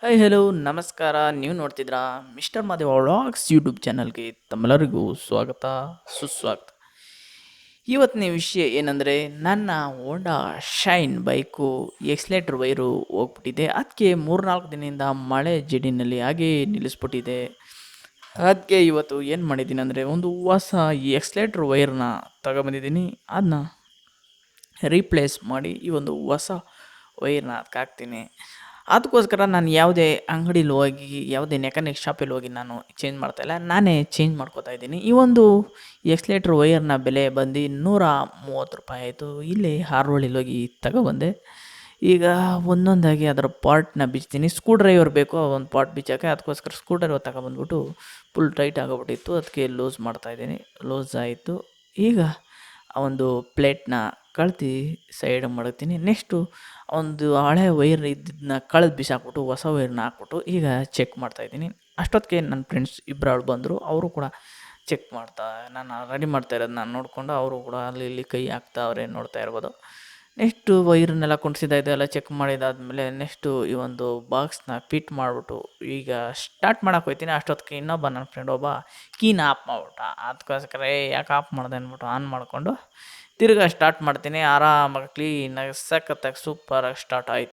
Hi hello ನಮಸ್ಕಾರ. ನೀವು ನೋಡ್ತಿದ್ರಾ mister Madeva vlogs YouTube ಚಾನಲ್ಗೆ ತಮ್ಮೆಲ್ಲರಿಗೂ ಸ್ವಾಗತ ಸುಸ್ವಾಗತ. ಇವತ್ತಿನ ವಿಷಯ ಏನಂದರೆ, ನನ್ನ ಹೋಂಡಾ ಶೈನ್ ಬೈಕು ಎಕ್ಸ್ಲೇಟ್ರ್ ವೈರು ಹೋಗ್ಬಿಟ್ಟಿದೆ. ಅದಕ್ಕೆ 3-4 ದಿನದಿಂದ ಮಳೆ ಜಡಿನಲ್ಲಿ ಹಾಗೇ ನಿಲ್ಲಿಸ್ಬಿಟ್ಟಿದೆ. ಅದಕ್ಕೆ ಇವತ್ತು ಏನು ಮಾಡಿದ್ದೀನಿ ಅಂದರೆ, ಒಂದು ಹೊಸ ಎಕ್ಸ್ಲೇಟ್ರ್ ವೈರ್ನ ತಗೊಬಂದಿದ್ದೀನಿ. ಅದನ್ನ ರೀಪ್ಲೇಸ್ ಮಾಡಿ ಈ ಒಂದು ಹೊಸ ವೈರ್ನ ಅದಕ್ಕೆ ಹಾಕ್ತೀನಿ. ಅದಕ್ಕೋಸ್ಕರ ನಾನು ಯಾವುದೇ ಅಂಗಡಿಲಿ ಹೋಗಿ, ಯಾವುದೇ ಮೆಕ್ಯಾನಿಕ್ ಶಾಪಲ್ಲಿ ಹೋಗಿ ನಾನು ಚೇಂಜ್ ಮಾಡ್ತಾಯಿಲ್ಲ, ನಾನೇ ಚೇಂಜ್ ಮಾಡ್ಕೋತಾ ಇದ್ದೀನಿ. ಈ ಒಂದು ಎಕ್ಸ್ಲೇಟ್ರ್ ವೈರ್ನ ಬೆಲೆ ಬಂದು ₹130 ಆಯಿತು. ಇಲ್ಲಿ ಹಾರೋಳಿಲಿ ಹೋಗಿ ತಗೊಬಂದೆ. ಈಗ ಒಂದೊಂದಾಗಿ ಅದರ ಪಾರ್ಟ್ನ ಬಿಚ್ತೀನಿ. ಸ್ಕ್ರೂ ಡ್ರೈವರ್ ಬೇಕು ಒಂದು ಪಾರ್ಟ್ ಬಿಚ್ಚೋಕ್ಕೆ. ಅದಕ್ಕೋಸ್ಕರ ಸ್ಕ್ರೂ ಡ್ರೈವರ್ ತಗೊಬಂದ್ಬಿಟ್ಟು ಫುಲ್ ಟೈಟ್ ಆಗೋಗ್ಬಿಟ್ಟಿತ್ತು, ಅದಕ್ಕೆ ಲೂಸ್ ಮಾಡ್ತಾಯಿದ್ದೀನಿ. ಲೂಸ್ ಆಯಿತು. ಈಗ ಆ ಒಂದು ಪ್ಲೇಟ್ನ ಕಳ್ತಿ ಸೈಡ್ ಮಾಡ್ತೀನಿ. ನೆಕ್ಸ್ಟು ಒಂದು ಹಳೆ ವೈರ್ ಇದ್ದಿದ್ದನ್ನ ಕಳೆದು ಬಿಸಾಕ್ಬಿಟ್ಟು ಹೊಸ ವೈರ್ನ ಹಾಕ್ಬಿಟ್ಟು ಈಗ ಚೆಕ್ ಮಾಡ್ತಾಯಿದ್ದೀನಿ. ಅಷ್ಟೊತ್ತಿಗೆ ನನ್ನ ಫ್ರೆಂಡ್ಸ್ ಇಬ್ಬರು ಬಂದರು. ಅವರು ಕೂಡ ಚೆಕ್ ನಾನು ರೆಡಿ ಮಾಡ್ತಾ ಇರೋದನ್ನ ನೋಡಿಕೊಂಡು ಅವರು ಕೂಡ ಅಲ್ಲಿ ಇಲ್ಲಿ ಕೈ ಹಾಕ್ತಾವ್ರೆ, ನೋಡ್ತಾ ಇರ್ಬೋದು. ನೆಕ್ಸ್ಟು ವೈರನ್ನೆಲ್ಲ ಕುಣಿಸಿದ್ದಾಯಿತು, ಚೆಕ್ ಮಾಡಿದಾದ್ಮೇಲೆ ನೆಕ್ಸ್ಟು ಈ ಒಂದು ಬಾಕ್ಸ್ನ ಫಿಟ್ ಮಾಡಿಬಿಟ್ಟು ಈಗ ಸ್ಟಾರ್ಟ್ ಮಾಡೋಕೆ ಹೋಗ್ತೀನಿ. ಅಷ್ಟೊತ್ತಿಗೆ ಇನ್ನೊಬ್ಬ ನನ್ನ ಫ್ರೆಂಡ್ ಒಬ್ಬ ಕೀನ ಆಫ್ ಮಾಡ್ಬಿಟ್ಟ. ಅದಕ್ಕೋಸ್ಕರ ಯಾಕೆ ಆಫ್ ಮಾಡಿದೆ ಅಂದ್ಬಿಟ್ಟು ಆನ್ ಮಾಡಿಕೊಂಡು ತಿರ್ಗಾ ಸ್ಟಾರ್ಟ್ ಮಾಡ್ತೀನಿ. ಆರಾಮಾಗಿ ಕ್ಲೀನಾಗಿ ಸಖತ್ತಾಗಿ ಸೂಪರಾಗಿ ಸ್ಟಾರ್ಟ್ ಆಯಿತು.